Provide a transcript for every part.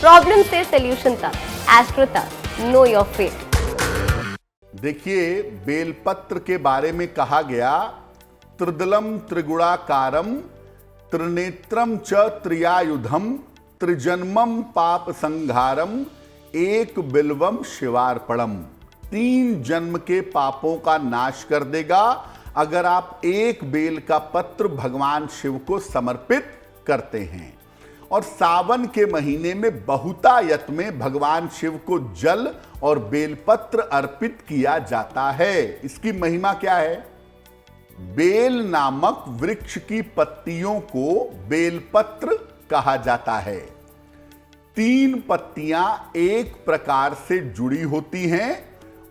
Problem से solution तक, astro तक, नो योर फेट। देखिए, बेलपत्र के बारे में कहा गया, त्रिदलम त्रिगुणाकारम त्रिनेत्रम च त्रियायुधम त्रिजन्मम पाप संहारम एक बिल्वम शिवार्पणम। 3 जन्म के पापों का नाश कर देगा अगर आप एक बेल का पत्र भगवान शिव को समर्पित करते हैं। और सावन के महीने में बहुतायत में भगवान शिव को जल और बेलपत्र अर्पित किया जाता है। इसकी महिमा क्या है? बेल नामक वृक्ष की पत्तियों को बेलपत्र कहा जाता है। 3 पत्तियां एक प्रकार से जुड़ी होती हैं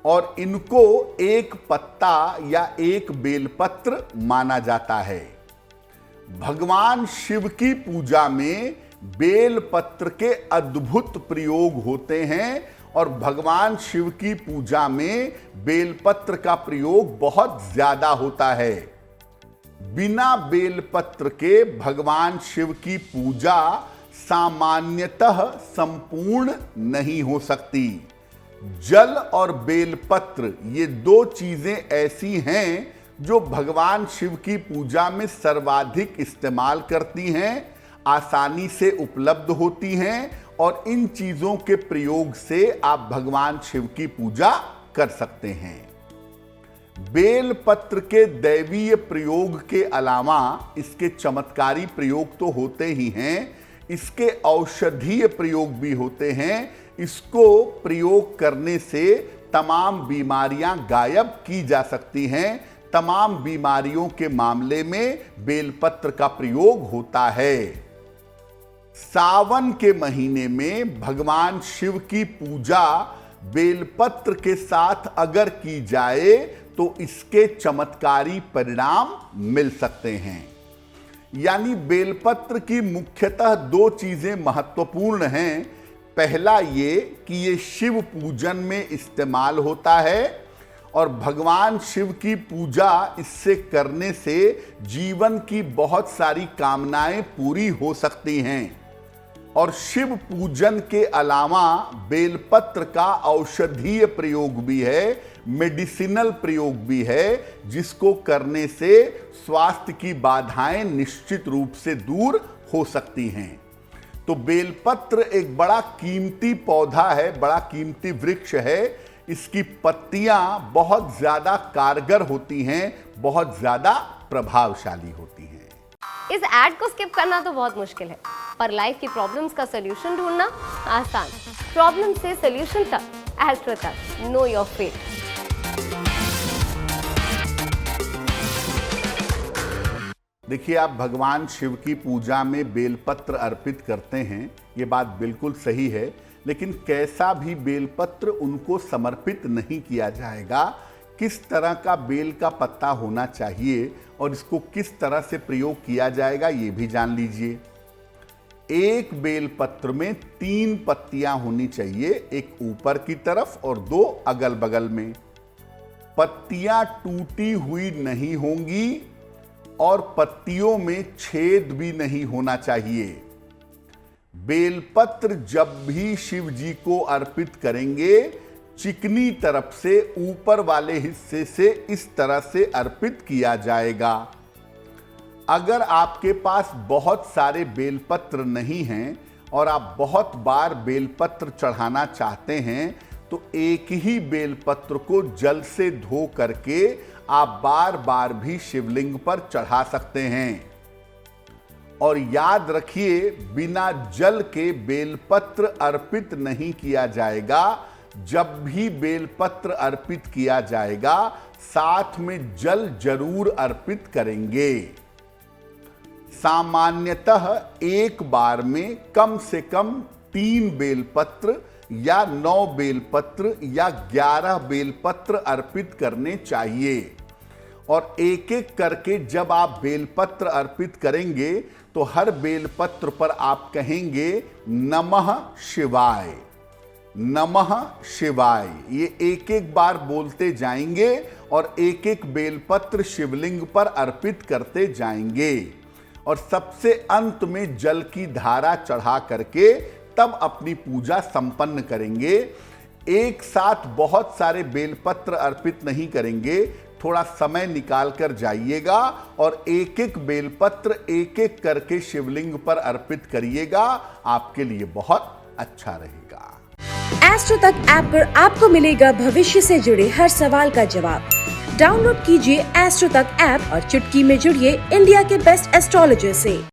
और इनको एक पत्ता या एक बेलपत्र माना जाता है। भगवान शिव की पूजा में बेलपत्र के अद्भुत प्रयोग होते हैं और भगवान शिव की पूजा में बेलपत्र का प्रयोग बहुत ज्यादा होता है। बिना बेलपत्र के भगवान शिव की पूजा सामान्यतः संपूर्ण नहीं हो सकती। जल और बेलपत्र ये 2 चीजें ऐसी हैं जो भगवान शिव की पूजा में सर्वाधिक इस्तेमाल करती हैं, आसानी से उपलब्ध होती हैं और इन चीजों के प्रयोग से आप भगवान शिव की पूजा कर सकते हैं। बेलपत्र के दैवीय प्रयोग के अलावा इसके चमत्कारी प्रयोग तो होते ही हैं, इसके औषधीय प्रयोग भी होते हैं। इसको प्रयोग करने से तमाम बीमारियां गायब की जा सकती हैं। तमाम बीमारियों के मामले में बेलपत्र का प्रयोग होता है। सावन के महीने में भगवान शिव की पूजा बेलपत्र के साथ अगर की जाए तो इसके चमत्कारी परिणाम मिल सकते हैं। यानी बेलपत्र की मुख्यतः 2 चीजें महत्वपूर्ण हैं। पहला ये कि ये शिव पूजन में इस्तेमाल होता है और भगवान शिव की पूजा इससे करने से जीवन की बहुत सारी कामनाएं पूरी हो सकती हैं। और शिव पूजन के अलावा बेलपत्र का औषधीय प्रयोग भी है, मेडिसिनल प्रयोग भी है, जिसको करने से स्वास्थ्य की बाधाएं निश्चित रूप से दूर हो सकती हैं। तो बेलपत्र एक बड़ा कीमती पौधा है, बड़ा कीमती वृक्ष है। इसकी पत्तियां बहुत ज्यादा कारगर होती हैं, बहुत ज्यादा प्रभावशाली होती हैं। इस ऐड को स्किप करना तो बहुत मुश्किल है, पर लाइफ की प्रॉब्लम्स का सोल्यूशन ढूंढना आसान। प्रॉब्लम से सोल्यूशन तक, एस्ट्रो तक, नो योर फेट। देखिए, आप भगवान शिव की पूजा में बेलपत्र अर्पित करते हैं, ये बात बिल्कुल सही है, लेकिन कैसा भी बेलपत्र उनको समर्पित नहीं किया जाएगा। किस तरह का बेल का पत्ता होना चाहिए और इसको किस तरह से प्रयोग किया जाएगा ये भी जान लीजिए। एक बेलपत्र में 3 पत्तियां होनी चाहिए, एक ऊपर की तरफ और 2 अगल बगल में। पत्तियां टूटी हुई नहीं होंगी और पत्तियों में छेद भी नहीं होना चाहिए। बेलपत्र जब भी शिव जी को अर्पित करेंगे, चिकनी तरफ से ऊपर वाले हिस्से से इस तरह से अर्पित किया जाएगा। अगर आपके पास बहुत सारे बेलपत्र नहीं हैं और आप बहुत बार बेलपत्र चढ़ाना चाहते हैं, तो एक ही बेलपत्र को जल से धो करके आप बार बार भी शिवलिंग पर चढ़ा सकते हैं। और याद रखिए, बिना जल के बेलपत्र अर्पित नहीं किया जाएगा। जब भी बेलपत्र अर्पित किया जाएगा, साथ में जल जरूर अर्पित करेंगे। सामान्यतः एक बार में कम से कम 3 बेलपत्र या 9 बेलपत्र या 11 बेलपत्र अर्पित करने चाहिए। और एक एक करके जब आप बेलपत्र अर्पित करेंगे तो हर बेलपत्र पर आप कहेंगे नमः शिवाय, नमः शिवाय। ये एक एक बार बोलते जाएंगे और एक एक बेलपत्र शिवलिंग पर अर्पित करते जाएंगे। और सबसे अंत में जल की धारा चढ़ा करके तब अपनी पूजा संपन्न करेंगे। एक साथ बहुत सारे बेलपत्र अर्पित नहीं करेंगे, थोड़ा समय निकाल कर जाइएगा और एक एक बेलपत्र एक एक करके शिवलिंग पर अर्पित करिएगा, आपके लिए बहुत अच्छा रहेगा। एस्ट्रो तक ऐप पर आपको मिलेगा भविष्य से जुड़े हर सवाल का जवाब। डाउनलोड कीजिए एस्ट्रो तक ऐप और चुटकी में जुड़िए इंडिया के बेस्ट एस्ट्रोलॉजर से।